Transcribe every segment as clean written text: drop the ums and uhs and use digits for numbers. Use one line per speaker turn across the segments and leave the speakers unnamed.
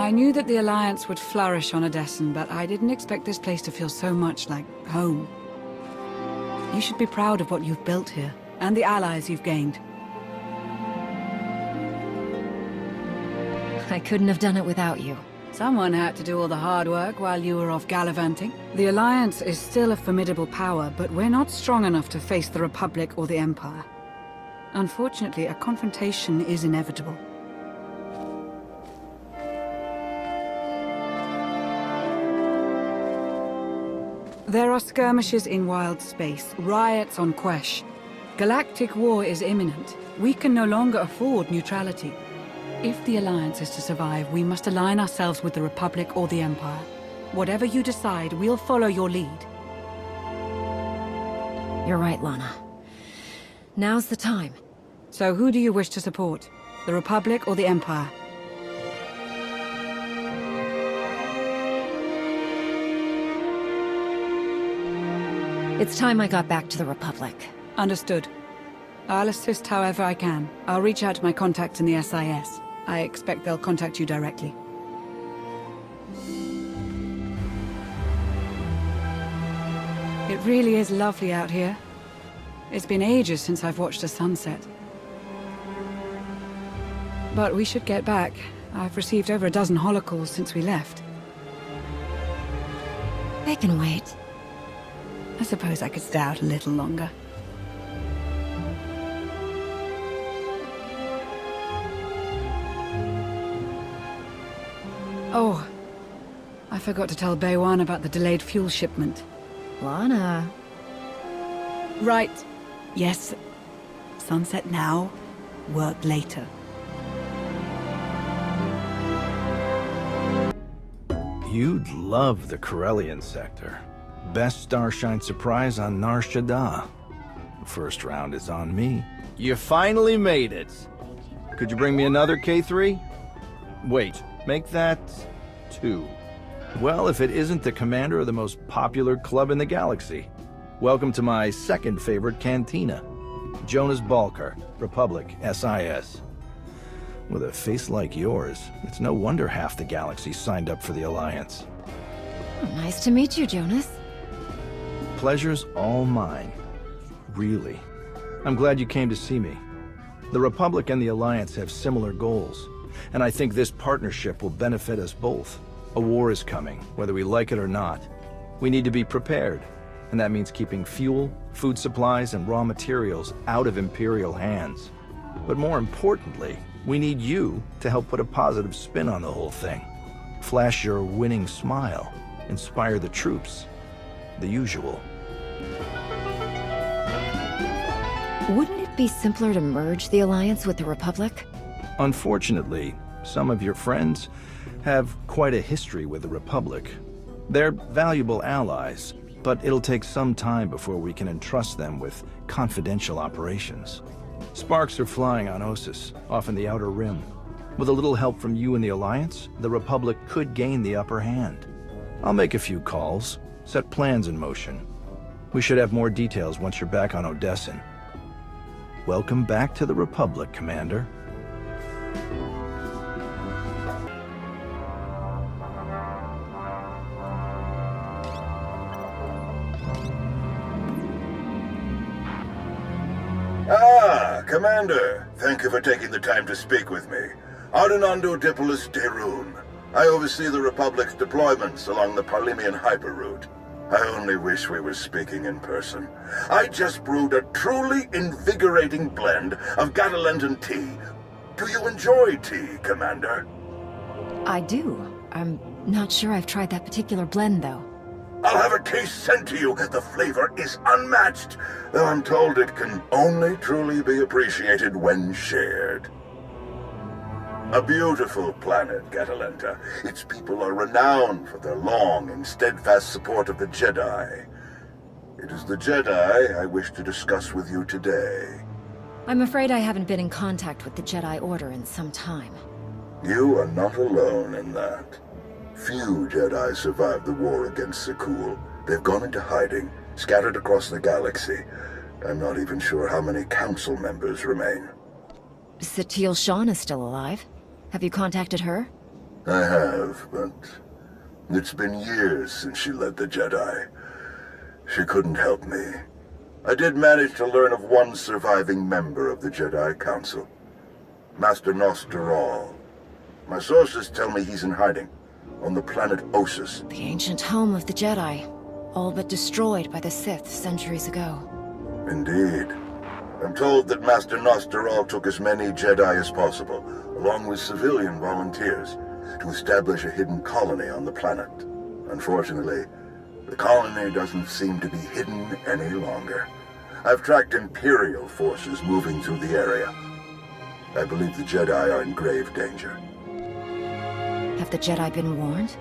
I knew that the Alliance would flourish on Odessen, but I didn't expect this place to feel so much like home. You should be proud of what you've built here, and the allies you've gained.
I couldn't have done it without you.
Someone had to do all the hard work while you were off gallivanting. The Alliance is still a formidable power, but we're not strong enough to face the Republic or the Empire. Unfortunately, a confrontation is inevitable. There are skirmishes in wild space, riots on Quesh. Galactic war is imminent. We can no longer afford neutrality. If the Alliance is to survive, we must align ourselves with the Republic or the Empire. Whatever you decide, we'll follow your lead.
You're right, Lana. Now's the time.
So who do you wish to support? The Republic or the Empire?
It's time I got back to the Republic.
Understood. I'll assist however I can. I'll reach out to my contacts in the SIS. I expect they'll contact you directly. It really is lovely out here. It's been ages since I've watched a sunset. But we should get back. I've received over a dozen holocalls since we left.
They can wait.
I suppose I could stay out a little longer. Oh, I forgot to tell Baywan about the delayed fuel shipment.
Lana.
Right. Yes. Sunset now, work later.
You'd love the Corellian sector. Best Starshine surprise on Nar Shaddaa. First round is on me. You finally made it. Could you bring me another K3? Wait, make that 2. Well, if it isn't the commander of the most popular club in the galaxy. Welcome to my second favorite cantina. Jonas Balker, Republic, SIS. With a face like yours, it's no wonder half the galaxy signed up for the Alliance.
Oh, nice to meet you, Jonas.
Pleasure's all mine. Really. I'm glad you came to see me. The Republic and the Alliance have similar goals, and I think this partnership will benefit us both. A war is coming, whether we like it or not. We need to be prepared, and that means keeping fuel, food supplies, and raw materials out of Imperial hands. But more importantly, we need you to help put a positive spin on the whole thing. Flash your winning smile, inspire the troops. The usual.
Wouldn't it be simpler to merge the Alliance with the Republic?
Unfortunately, some of your friends have quite a history with the Republic. They're valuable allies, but it'll take some time before we can entrust them with confidential operations. Sparks are flying on Ossus, off in the Outer Rim. With a little help from you and the Alliance, the Republic could gain the upper hand. I'll make a few calls, set plans in motion. We should have more details once you're back on Odessen. Welcome back to the Republic, Commander.
Ah, Commander. Thank you for taking the time to speak with me. Ardinando Dipolis Derun. I oversee the Republic's deployments along the Parlimian hyperroute. I only wish we were speaking in person. I just brewed a truly invigorating blend of Gatalentan tea. Do you enjoy tea, Commander?
I do. I'm not sure I've tried that particular blend, though.
I'll have a case sent to you. The flavor is unmatched, though I'm told it can only truly be appreciated when shared. A beautiful planet, Gatalenta. Its people are renowned for their long and steadfast support of the Jedi. It is the Jedi I wish to discuss with you today.
I'm afraid I haven't been in contact with the Jedi Order in some time.
You are not alone in that. Few Jedi survived the war against Sekul. They've gone into hiding, scattered across the galaxy. I'm not even sure how many council members remain.
Satil Shan is still alive. Have you contacted her?
I have, but it's been years since she led the Jedi. She couldn't help me. I did manage to learn of one surviving member of the Jedi Council, Master gnost-dural. My sources tell me he's in hiding, on the planet Ossus.
The ancient home of the Jedi, all but destroyed by the Sith centuries ago.
Indeed. I'm told that Master gnost-dural took as many Jedi as possible, along with civilian volunteers, to establish a hidden colony on the planet. Unfortunately, the colony doesn't seem to be hidden any longer. I've tracked Imperial forces moving through the area. I believe the Jedi are in grave danger.
Have the Jedi been warned?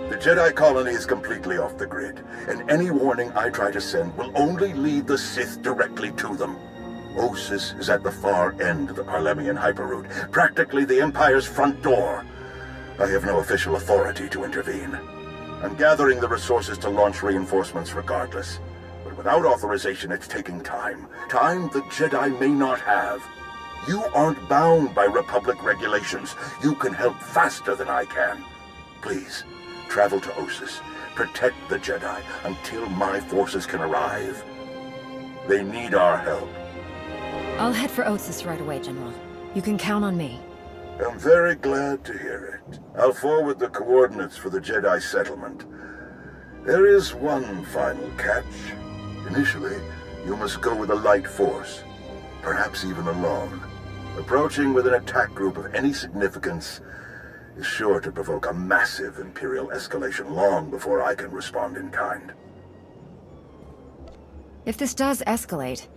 The Jedi colony is completely off the grid, and any warning I try to send will only lead the Sith directly to them. Ossus is at the far end of the Parlemian hyperroute, practically the Empire's front door. I have no official authority to intervene. I'm gathering the resources to launch reinforcements regardless. But without authorization, it's taking time. Time the Jedi may not have. You aren't bound by Republic regulations. You can help faster than I can. Please, travel to Ossus. Protect the Jedi until my forces can arrive. They need our help.
I'll head for Ossus right away, General. You can count on me.
I'm very glad to hear it. I'll forward the coordinates for the Jedi settlement. There is one final catch. Initially, you must go with a light force, perhaps even alone. Approaching with an attack group of any significance is sure to provoke a massive Imperial escalation long before I can respond in kind.
If this does escalate,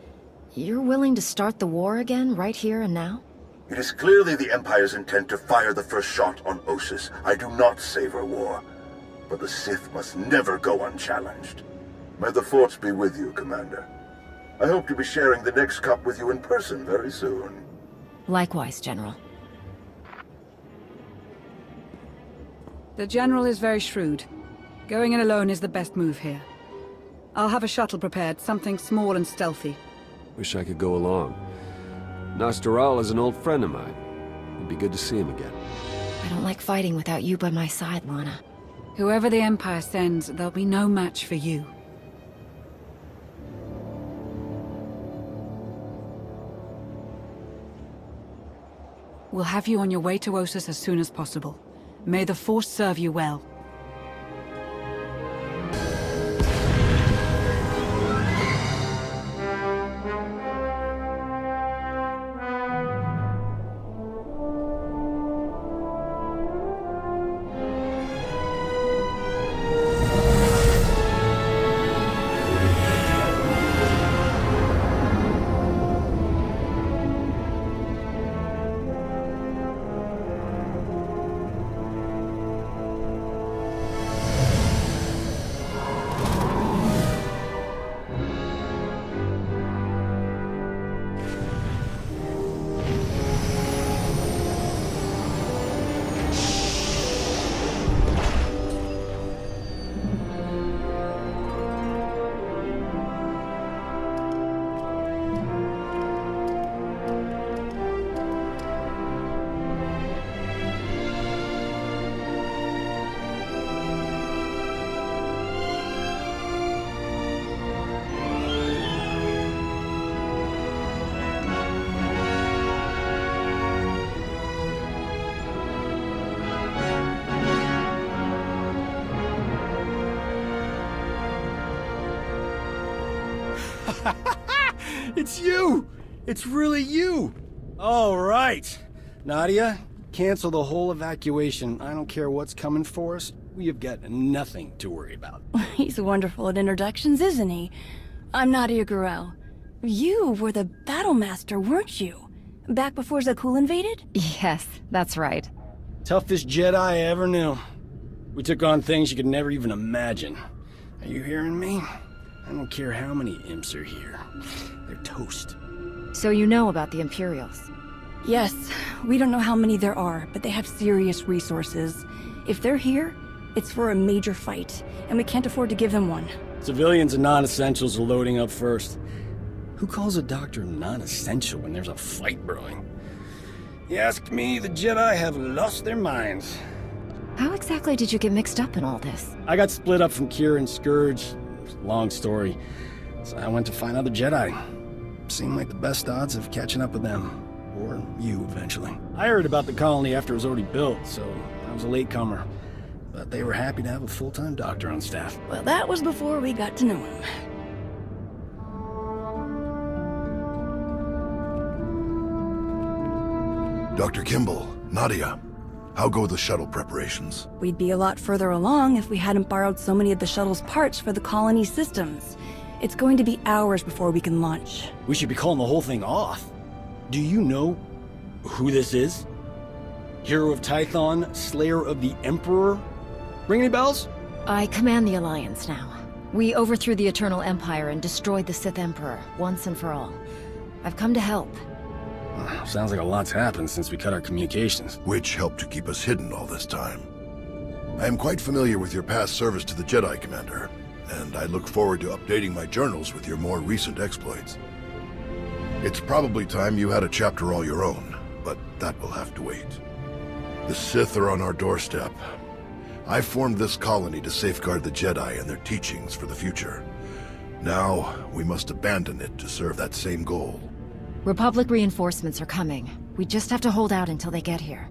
you're willing to start the war again right here and now?
It is clearly the Empire's intent to fire the first shot on Ossus. I do not savor war, but the Sith must never go unchallenged. May the Force be with you, Commander. I hope to be sharing the next cup with you in person very soon.
Likewise, General.
The General is very shrewd. Going in alone is the best move here. I'll have a shuttle prepared, something small and stealthy.
Wish I could go along. gnost-dural is an old friend of mine. It'd be good to see him again.
I don't like fighting without you by my side, Lana.
Whoever the Empire sends, there'll be no match for you. We'll have you on your way to Ossus as soon as possible. May the Force serve you well.
It's you! It's really you! All right. Nadia, cancel the whole evacuation. I don't care what's coming for us. We have got nothing to worry about.
He's wonderful at introductions, isn't he? I'm Nadia Gurel. You were the battle master, weren't you? Back before Zakul invaded?
Yes, that's right.
Toughest Jedi I ever knew. We took on things you could never even imagine. Are you hearing me? I don't care how many imps are here. They're toast.
So you know about the Imperials?
Yes, we don't know how many there are, but they have serious resources. If they're here, it's for a major fight, and we can't afford to give them one.
Civilians and non-essentials are loading up first. Who calls a doctor non-essential when there's a fight brewing? You ask me, the Jedi have lost their minds.
How exactly did you get mixed up in all this?
I got split up from Kira and Scourge. Long story. So I went to find out the Jedi. Seemed like the best odds of catching up with them. Or you, eventually. I heard about the colony after it was already built, so I was a latecomer. But they were happy to have a full-time doctor on staff.
Well, that was before we got to know him.
Dr. Kimball, Nadia, how go the shuttle preparations?
We'd be a lot further along if we hadn't borrowed so many of the shuttle's parts for the colony systems. It's going to be hours before we can launch.
We should be calling the whole thing off. Do you know who this is? Hero of Tython, Slayer of the Emperor? Ring any bells?
I command the Alliance now. We overthrew the Eternal Empire and destroyed the Sith Emperor, once and for all. I've come to help.
Sounds like a lot's happened since we cut our communications.
Which helped to keep us hidden all this time. I am quite familiar with your past service to the Jedi, Commander, and I look forward to updating my journals with your more recent exploits. It's probably time you had a chapter all your own, but that will have to wait. The Sith are on our doorstep. I formed this colony to safeguard the Jedi and their teachings for the future. Now, we must abandon it to serve that same goal.
Republic reinforcements are coming. We just have to hold out until they get here.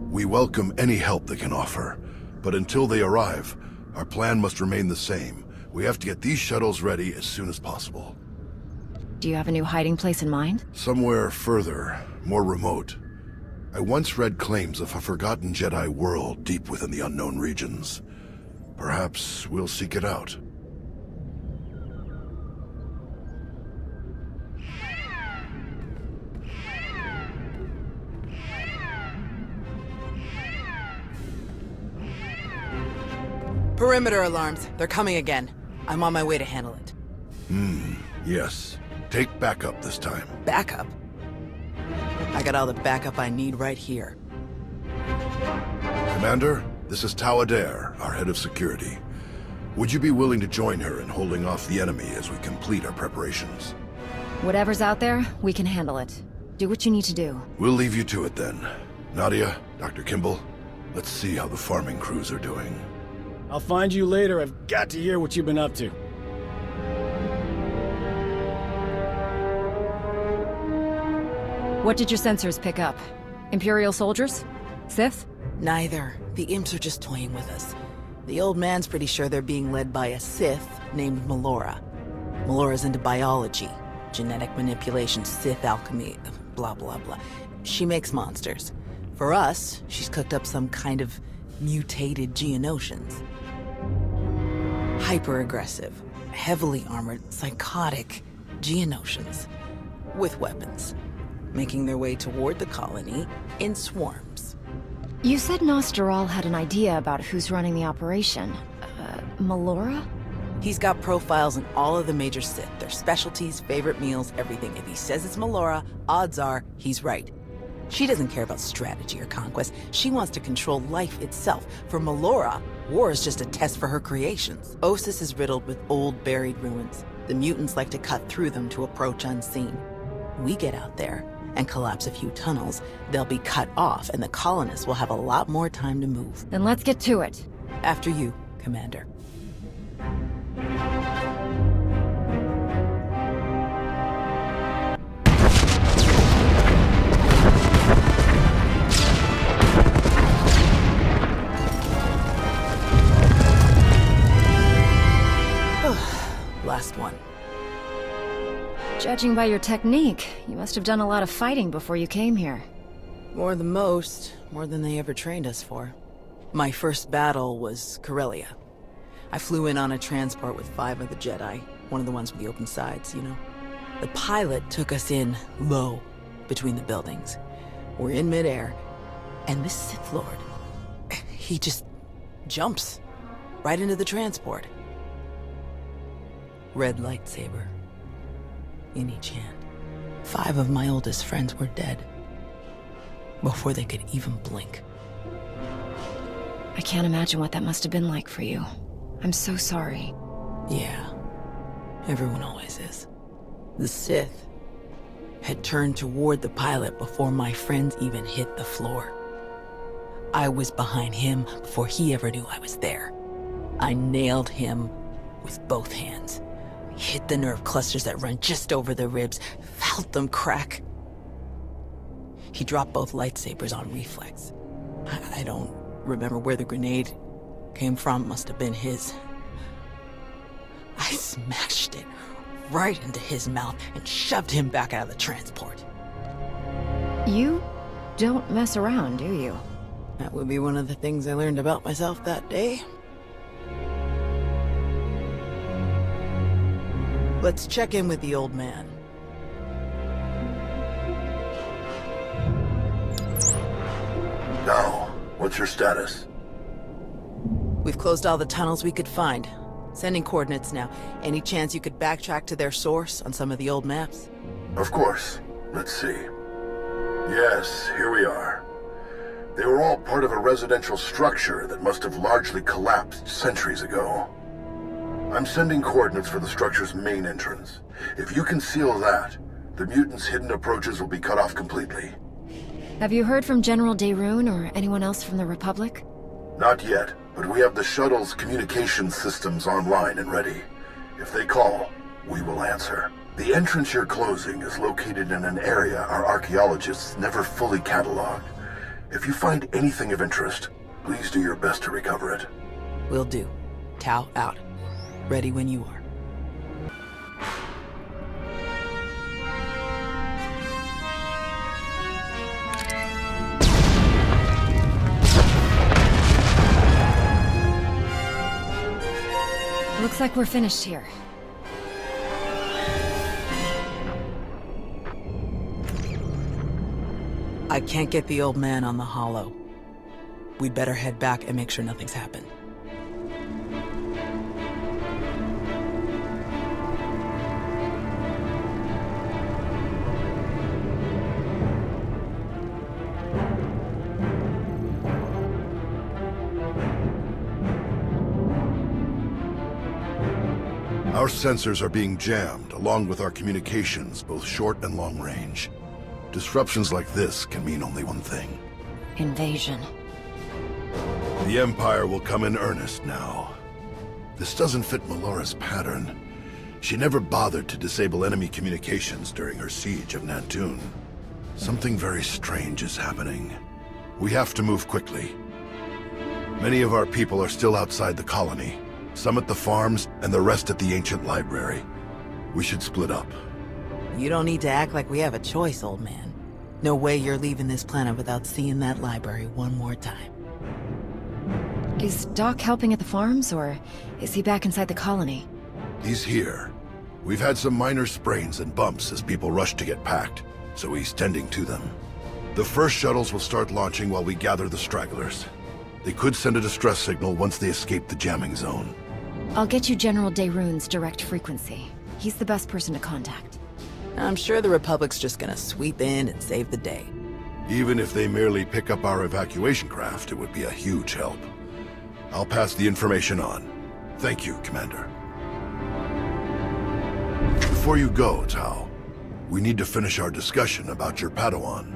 We welcome any help they can offer, but until they arrive, our plan must remain the same. We have to get these shuttles ready as soon as possible.
Do you have a new hiding place in mind?
Somewhere further, more remote. I once read claims of a forgotten Jedi world deep within the unknown regions. Perhaps we'll seek it out.
Perimeter alarms. They're coming again. I'm on my way to handle it.
Yes. Take backup this time.
Backup? I got all the backup I need right here.
Commander, this is Tau Adair, our head of security. Would you be willing to join her in holding off the enemy as we complete our preparations?
Whatever's out there, we can handle it. Do what you need to do.
We'll leave you to it then. Nadia, Dr. Kimball, let's see how the farming crews are doing.
I'll find you later. I've got to hear what you've been up to.
What did your sensors pick up? Imperial soldiers? Sith?
Neither. The imps are just toying with us. The old man's pretty sure they're being led by a Sith named Melora. Melora's into biology, genetic manipulation, Sith alchemy, blah blah blah. She makes monsters. For us, she's cooked up some kind of mutated Geonosians. Hyper-aggressive, heavily armored, psychotic Geonosians. With weapons. Making their way toward the colony in swarms.
You said gnost-dural had an idea about who's running the operation. Melora?
He's got profiles in all of the major Sith, their specialties, favorite meals, everything. If he says it's Melora, odds are he's right. She doesn't care about strategy or conquest. She wants to control life itself. For Melora, war is just a test for her creations. Ossus is riddled with old, buried ruins. The mutants like to cut through them to approach unseen. We get out there and collapse a few tunnels, they'll be cut off, and the colonists will have a lot more time to move.
Then let's get to it.
After you, Commander. Last one.
Judging by your technique, you must have done a lot of fighting before you came here.
More than most, more than they ever trained us for. My first battle was Corellia. I flew in on a transport with 5 of the Jedi, one of the ones with the open sides, you know. The pilot took us in low, between the buildings. We're in midair, and this Sith Lord, he just jumps right into the transport. Red lightsaber in each hand. 5 of my oldest friends were dead before they could even blink.
I can't imagine what that must have been like for you. I'm so sorry.
Yeah, everyone always is. The Sith had turned toward the pilot before my friends even hit the floor. I was behind him before he ever knew I was there. I nailed him with both hands. Hit the nerve clusters that run just over the ribs, felt them crack. He dropped both lightsabers on reflex. I don't remember where the grenade came from, must have been his. I smashed it right into his mouth and shoved him back out of the transport.
You don't mess around, do you?
That would be one of the things I learned about myself that day. Let's check in with the old man.
Now, what's your status?
We've closed all the tunnels we could find. Sending coordinates now. Any chance you could backtrack to their source on some of the old maps?
Of course. Let's see. Yes, here we are. They were all part of a residential structure that must have largely collapsed centuries ago. I'm sending coordinates for the structure's main entrance. If you can seal that, the mutants' hidden approaches will be cut off completely.
Have you heard from General Daerun or anyone else from the Republic?
Not yet, but we have the shuttle's communication systems online and ready. If they call, we will answer. The entrance you're closing is located in an area our archaeologists never fully cataloged. If you find anything of interest, please do your best to recover it.
Will do. Tau out. Ready when you are.
Looks like we're finished here.
I can't get the old man on the holo. We'd better head back and make sure nothing's happened.
Our sensors are being jammed, along with our communications, both short and long range. Disruptions like this can mean only one thing.
Invasion.
The Empire will come in earnest now. This doesn't fit Melora's pattern. She never bothered to disable enemy communications during her siege of Nantoon. Something very strange is happening. We have to move quickly. Many of our people are still outside the colony. Some at the farms, and the rest at the ancient library. We should split up.
You don't need to act like we have a choice, old man. No way you're leaving this planet without seeing that library one more time.
Is Doc helping at the farms, or is he back inside the colony?
He's here. We've had some minor sprains and bumps as people rush to get packed, so he's tending to them. The first shuttles will start launching while we gather the stragglers. They could send a distress signal once they escape the jamming zone.
I'll get you General Daerun's direct frequency. He's the best person to contact.
I'm sure the Republic's just gonna sweep in and save the day.
Even if they merely pick up our evacuation craft, it would be a huge help. I'll pass the information on. Thank you, Commander. Before you go, Tau, we need to finish our discussion about your Padawan.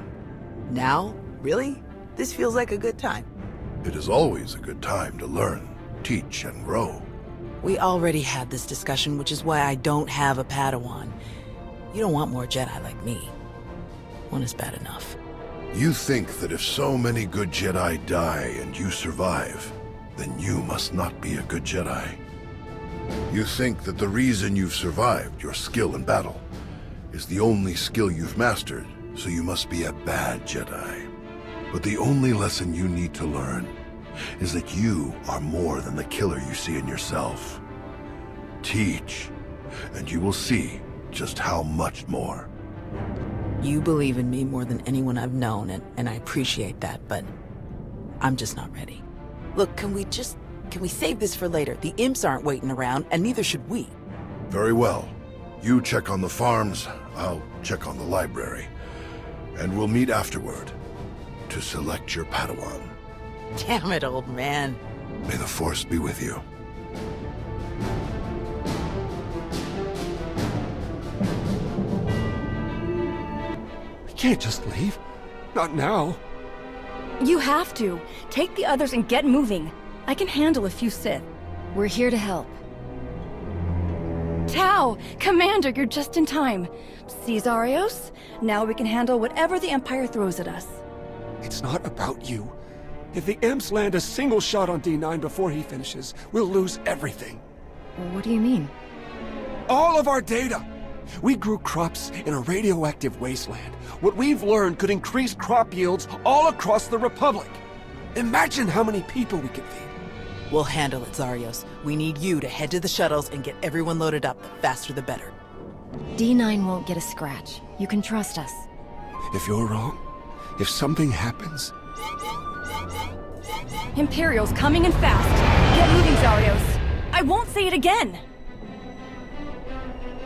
Now? Really? This feels like a good time.
It is always a good time to learn, teach, and grow.
We already had this discussion, which is why I don't have a Padawan. You don't want more Jedi like me. One is bad enough.
You think that if so many good Jedi die and you survive, then you must not be a good Jedi. You think that the reason you've survived, your skill in battle, is the only skill you've mastered, so you must be a bad Jedi. But the only lesson you need to learn is that you are more than the killer you see in yourself. Teach, and you will see just how much more.
You believe in me more than anyone I've known, and I appreciate that, but I'm just not ready. Look, can we save this for later? The imps aren't waiting around, and neither should we.
Very well. You check on the farms, I'll check on the library. And we'll meet afterward to select your Padawan.
Damn it, old man.
May the Force be with you.
We can't just leave. Not now.
You have to. Take the others and get moving. I can handle a few Sith.
We're here to help.
Tau! Commander, you're just in time. See, Zarios? Now we can handle whatever the Empire throws at us.
It's not about you. If the Imps land a single shot on D9 before he finishes, we'll lose everything.
What do you mean?
All of our data! We grew crops in a radioactive wasteland. What we've learned could increase crop yields all across the Republic. Imagine how many people we could feed.
We'll handle it, Zarios. We need you to head to the shuttles and get everyone loaded up. The faster the better.
D9 won't get a scratch. You can trust us.
If you're wrong, if something happens...
Imperials coming in fast. Get moving, Zarios. I won't say it again.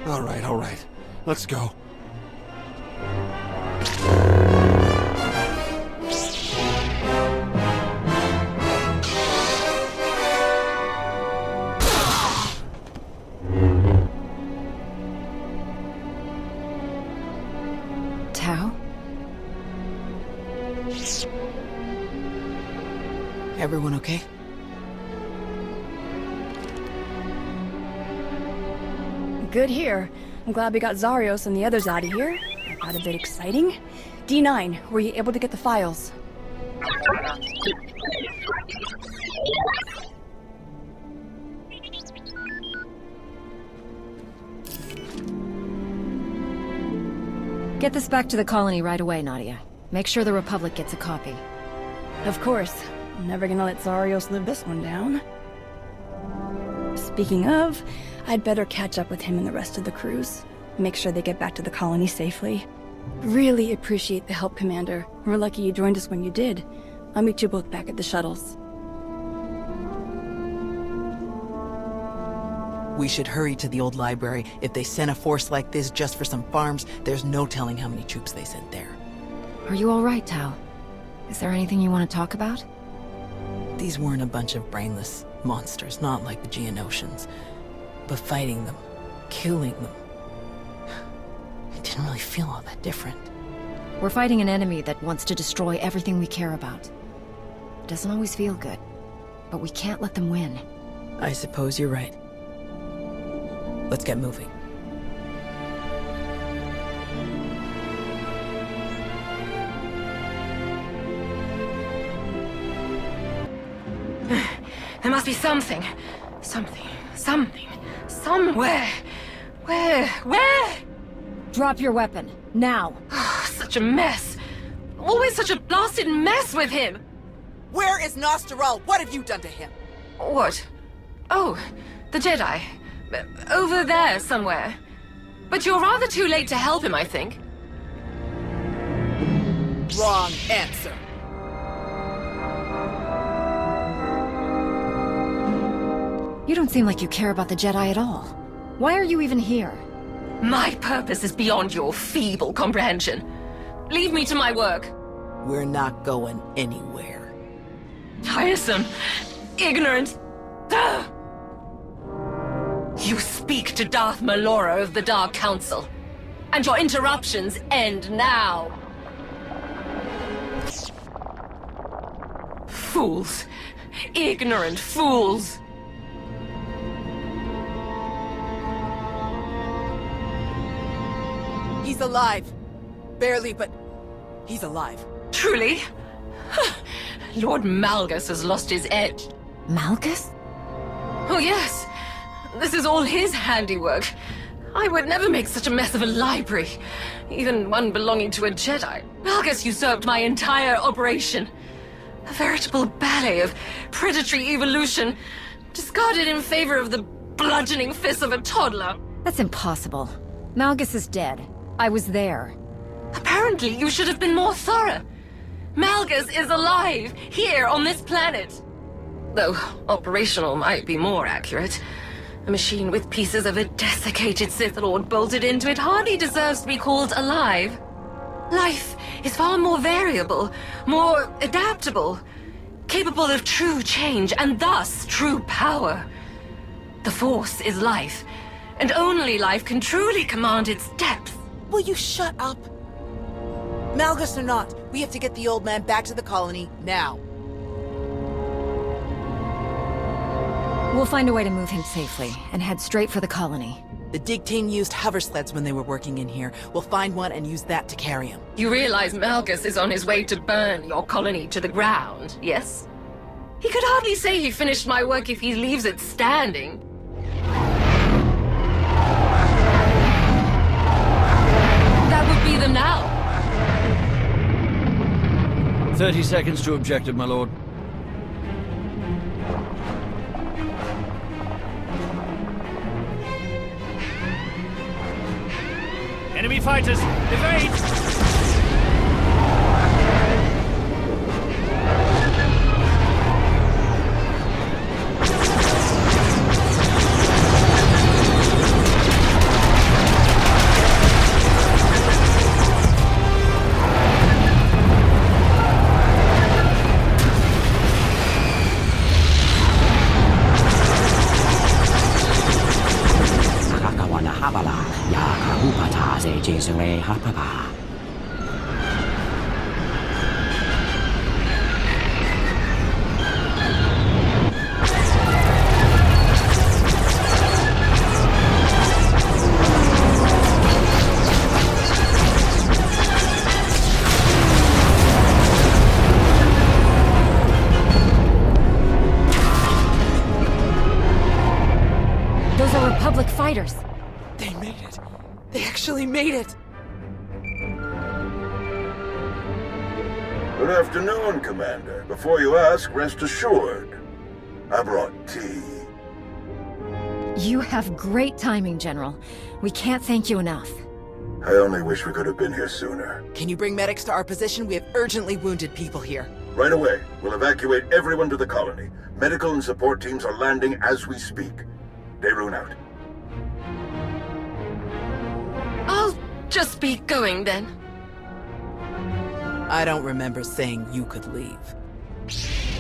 All right. Let's go.
Tau?
Everyone okay?
Good here. I'm glad we got Zarios and the others out of here. That got a bit exciting. D9, were you able to get the files?
Get this back to the colony right away, Nadia. Make sure the Republic gets a copy.
Of course. I'm never gonna let Zarios live this one down. Speaking of, I'd better catch up with him and the rest of the crews. Make sure they get back to the colony safely. Really appreciate the help, Commander. We're lucky you joined us when you did. I'll meet you both back at the shuttles.
We should hurry to the old library. If they sent a force like this just for some farms, there's no telling how many troops they sent there.
Are you all right, Tau? Is there anything you want to talk about?
These weren't a bunch of brainless monsters, not like the Geonosians. But fighting them, killing them, it didn't really feel all that different.
We're fighting an enemy that wants to destroy everything we care about. It doesn't always feel good, but we can't let them win.
I suppose you're right. Let's get moving.
There must be something. Somewhere. Where?
Drop your weapon, now.
Such a mess. Always such a blasted mess with him.
Where is gnost-dural? What have you done to him?
What? Oh, the Jedi. Over there somewhere. But you're rather too late to help him, I think.
Wrong answer.
You don't seem like you care about the Jedi at all. Why are you even here?
My purpose is beyond your feeble comprehension. Leave me to my work.
We're not going anywhere.
Tiresome. Ignorant. Ugh. You speak to Darth Malora of the Dark Council. And your interruptions end now. Fools. Ignorant fools.
He's alive. Barely, but he's alive.
Truly? Lord Malgus has lost his edge.
Malgus?
Oh yes. This is all his handiwork. I would never make such a mess of a library, even one belonging to a Jedi. Malgus usurped my entire operation. A veritable ballet of predatory evolution, discarded in favor of the bludgeoning fists of a toddler.
That's impossible. Malgus is dead. I was there.
Apparently, you should have been more thorough. Malgus is alive, here on this planet. Though operational might be more accurate. A machine with pieces of a desiccated Sith Lord bolted into it hardly deserves to be called alive. Life is far more variable, more adaptable, capable of true change, and thus true power. The Force is life, and only life can truly command its depth.
Will you shut up? Malgus or not, We have to get the old man back to the colony, now.
We'll find a way to move him safely, and head straight for the colony.
The dig team used hover sleds when they were working in here. We'll find one and use that to carry him.
You realize Malgus is on his way to burn your colony to the ground, yes? He could hardly say he finished my work if he leaves it standing. That would be them now.
30 seconds to objective, my lord.
Enemy fighters, evade!
Those are Republic fighters.
They made it. They actually made it.
Good afternoon, Commander. Before you ask, rest assured. I brought tea.
You have great timing, General. We can't thank you enough.
I only wish we could have been here sooner.
Can you bring medics to our position? We have urgently wounded people here.
Right away. We'll evacuate everyone to the colony. Medical and support teams are landing as we speak. Daerun out.
I'll just be going then.
I don't remember saying you could leave.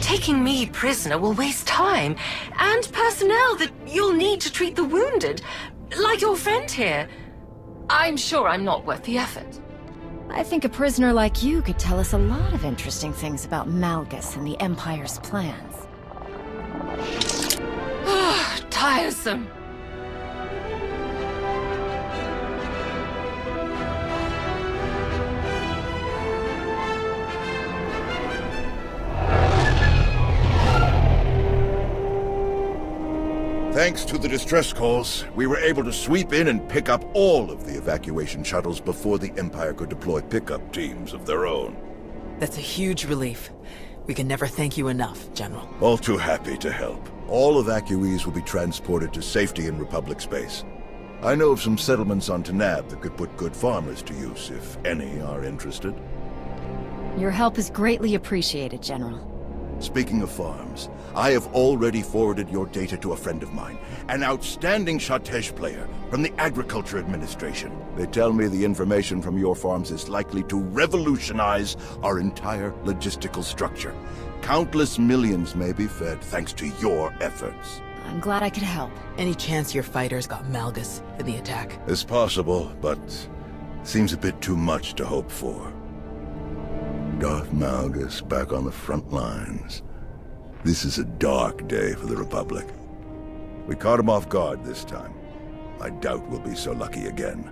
Taking me prisoner will waste time, and personnel that you'll need to treat the wounded, like your friend here. I'm sure I'm not worth the effort.
I think a prisoner like you could tell us a lot of interesting things about Malgus and the Empire's plans.
Tiresome.
Thanks to the distress calls, we were able to sweep in and pick up all of the evacuation shuttles before the Empire could deploy pickup teams of their own.
That's a huge relief. We can never thank you enough, General.
All too happy to help. All evacuees will be transported to safety in Republic space. I know of some settlements on Tanab that could put good farmers to use, if any are interested.
Your help is greatly appreciated, General.
Speaking of farms, I have already forwarded your data to a friend of mine, an outstanding Shatej player from the Agriculture Administration. They tell me the information from your farms is likely to revolutionize our entire logistical structure. Countless millions may be fed thanks to your efforts.
I'm glad I could help.
Any chance your fighters got Malgus in the attack?
It's possible, but seems a bit too much to hope for. Darth Malgus back on the front lines. This is a dark day for the Republic. We caught him off guard this time. I doubt we'll be so lucky again.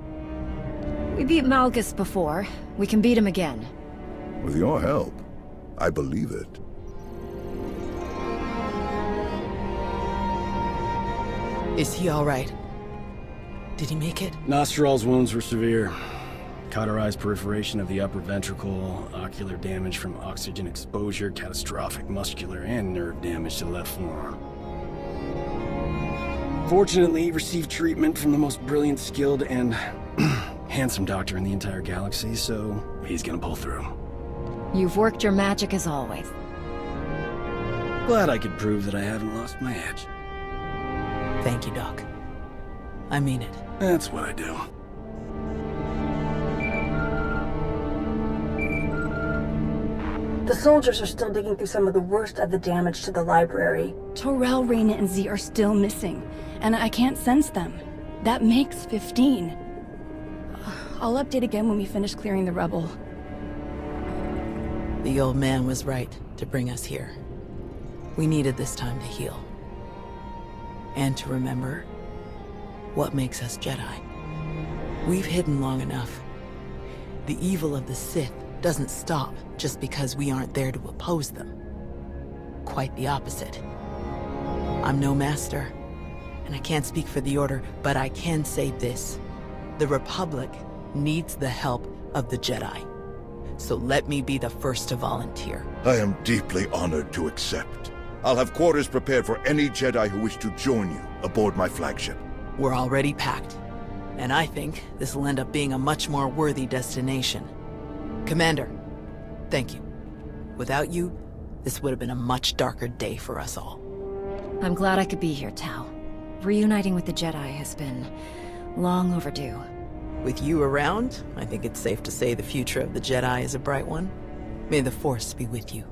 We beat Malgus before. We can beat him again.
With your help, I believe it.
Is he all right? Did he make it?
Nostral's wounds were severe. Cauterized perforation of the upper ventricle, ocular damage from oxygen exposure, catastrophic muscular and nerve damage to the left forearm. Fortunately, he received treatment from the most brilliant, skilled, and handsome doctor in the entire galaxy, so he's gonna pull through.
You've worked your magic as always.
Glad I could prove that I haven't lost my edge.
Thank you, Doc. I mean it.
That's what I do.
The soldiers are still digging through some of the worst of the damage to the library. Torel, Reyna, and Z are still missing, and I can't sense them. That makes 15. I'll update again when we finish clearing the rubble.
The old man was right to bring us here. We needed this time to heal. And to remember what makes us Jedi. We've hidden long enough. The evil of the Sith doesn't stop just because we aren't there to oppose them. Quite the opposite. I'm no master, and I can't speak for the Order, but I can say this. The Republic needs the help of the Jedi. So let me be the first to volunteer.
I am deeply honored to accept. I'll have quarters prepared for any Jedi who wish to join you aboard my flagship.
We're already packed, and I think this will end up being a much more worthy destination. Commander, thank you. Without you, this would have been a much darker day for us all.
I'm glad I could be here, Tao. Reuniting with the Jedi has been long overdue.
With you around, I think it's safe to say the future of the Jedi is a bright one. May the Force be with you.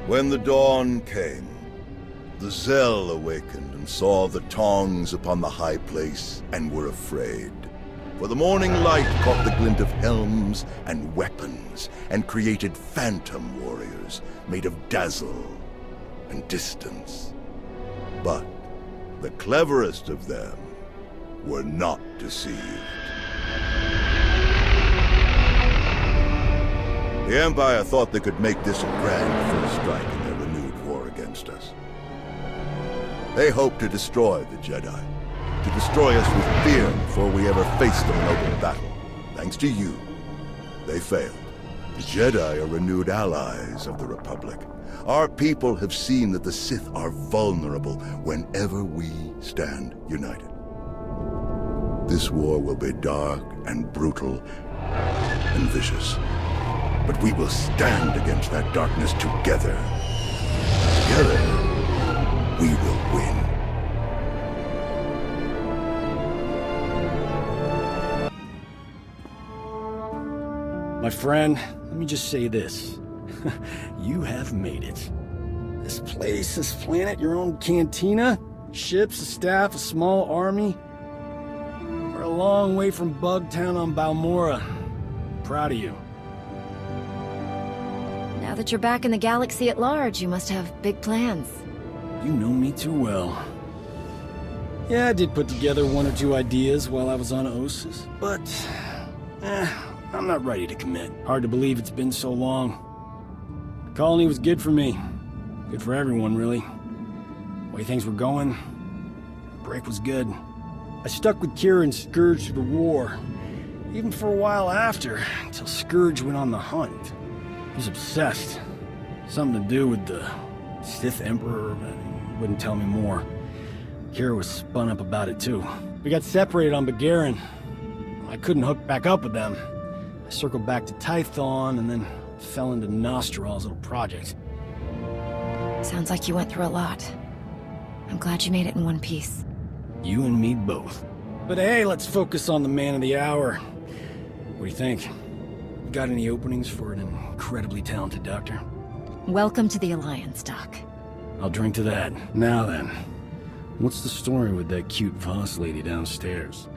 When the dawn came, the Zell awakened and saw the tongs upon the high place and were afraid. For the morning light caught the glint of helms and weapons and created phantom warriors made of dazzle and distance. But the cleverest of them were not deceived. The Empire thought they could make this a grand first strike in their renewed war against us. They hoped to destroy the Jedi, to destroy us with fear before we ever faced them in open battle. Thanks to you, they failed. The Jedi are renewed allies of the Republic. Our people have seen that the Sith are vulnerable whenever we stand united. This war will be dark and brutal and vicious. But we will stand against that darkness together. Together, we will win.
My friend, let me just say this. You have made it. This place, this planet, your own cantina, ships, a staff, a small army. We're a long way from Bugtown on Balmorra. Proud of you.
Now that you're back in the galaxy at large, you must have big plans.
You know me too well. Yeah, I did put together one or two ideas while I was on Ossus, but I'm not ready to commit. Hard to believe it's been so long. The colony was good for me. Good for everyone, really. The way things were going, the break was good. I stuck with Kira and Scourge through the war, even for a while after, until Scourge went on the hunt. He was obsessed. Something to do with the Sith Emperor, but he wouldn't tell me more. Kira was spun up about it too. We got separated on Begarin. I couldn't hook back up with them. I circled back to Tython and then fell into gnost-dural's little project.
Sounds like you went through a lot. I'm glad you made it in one piece.
You and me both. But hey, let's focus on the man of the hour. What do you think? Got any openings for an incredibly talented doctor?
Welcome to the Alliance, Doc.
I'll drink to that. Now then, what's the story with that cute Voss lady downstairs?